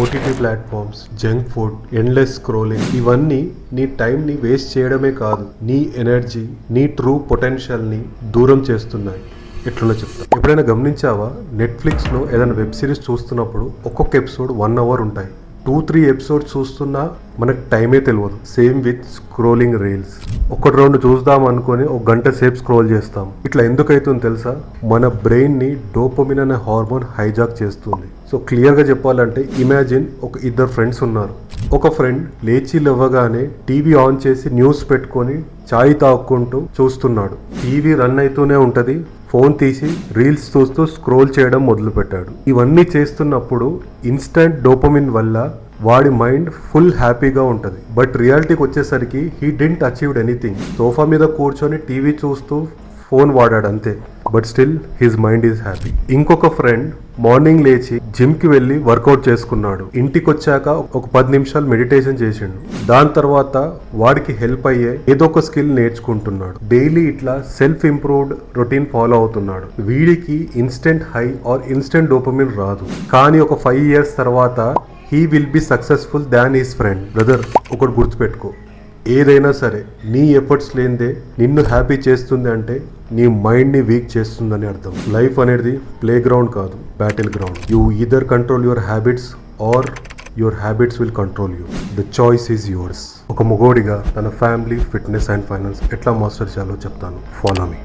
OTT platforms, junk food, endless scrolling ఇవన్నీ నీ టైంని వేస్ట్ చేయడమే కాదు, నీ ఎనర్జీ, నీ ట్రూ పొటెన్షియల్ని దూరం చేస్తున్నాయి. ఎట్లనో చెప్తా. ఎప్పుడైనా గమనించావా, నెట్ఫ్లిక్స్లో ఏదైనా వెబ్ సిరీస్ చూస్తున్నప్పుడు ఒక్కొక్క ఎపిసోడ్ 1 hour ఉంటాయి. 2-3 ఎపిసోడ్స్ చూస్తున్నా మనకు టైమే తెలియదు. Same with scrolling reels. ఒకటి రెండు చూద్దాం అనుకొని ఒక గంట సేపు స్క్రోల్ చేస్తాం. ఇట్లా ఎందుకైతుందో తెలుసా? మన బ్రెయిన్ని డోపమిన్ అనే హార్మోన్ హైజాక్ చేస్తుంది. సో క్లియర్గా చెప్పాలంటే ఇమాజిన్ ఒక ఇద్దరు ఫ్రెండ్స్ ఉన్నారు. ఒక ఫ్రెండ్ లేచి లేవగానే టీవీ ఆన్ చేసి న్యూస్ పెట్టుకొని చాయ్ తాక్కుంటూ చూస్తున్నాడు. టీవీ రన్ అవుతూనే ఉంటది. ఫోన్ తీసి రీల్స్ చూస్తూ స్క్రోల్ చేయడం మొదలు పెట్టాడు. ఇవన్నీ చేస్తున్నప్పుడు ఇన్స్టంట్ డోపమిన్ వల్ల వాడి మైండ్ ఫుల్ హ్యాపీగా ఉంటుంది. బట్ రియాలిటీకి వచ్చేసరికి he didn't achieved anything. Sofa మీద కూర్చొని టీవీ చూస్తూ ఫోన్ వాడాడు అంతే. But still his mind is happy. ఇంకొక ఫ్రెండ్ మార్నింగ్ లేచి జిమ్కి వెళ్ళి వర్కౌట్ చేసుకున్నాడు. ఇంటికి వచ్చాక ఒక 10 నిమిషాలు మెడిటేషన్ చేసిండు. దాని తర్వాత వాడికి హెల్ప్ అయ్యే ఏదో ఒక స్కిల్ నేర్చుకుంటున్నాడు. డైలీ ఇట్లా సెల్ఫ్ ఇంప్రూవ్డ్ రొటీన్ ఫాలో అవుతున్నాడు. వీడికి instant high or instant dopamine రాదు, కానీ ఒక 5 years తర్వాత he will be successful than his friend. Brother, ఒకటి గుర్తుపెట్టుకో, ఏదైనా సరే నీ ఎఫర్ట్స్ లేనిదే నిన్ను హ్యాపీ చేస్తుంది అంటే నీ మైండ్ని వీక్ చేస్తుందని అర్థం. లైఫ్ అనేది ప్లే గ్రౌండ్ కాదు, battleground. You either control your habits or your habits will control you. The choice is yours. ఒక మొగోడిగా తన ఫ్యామిలీ, ఫిట్నెస్ అండ్ ఫైనాన్స్ ఎట్లా మాస్టర్ చేయాలో చెప్తాను. ఫాలో మీ.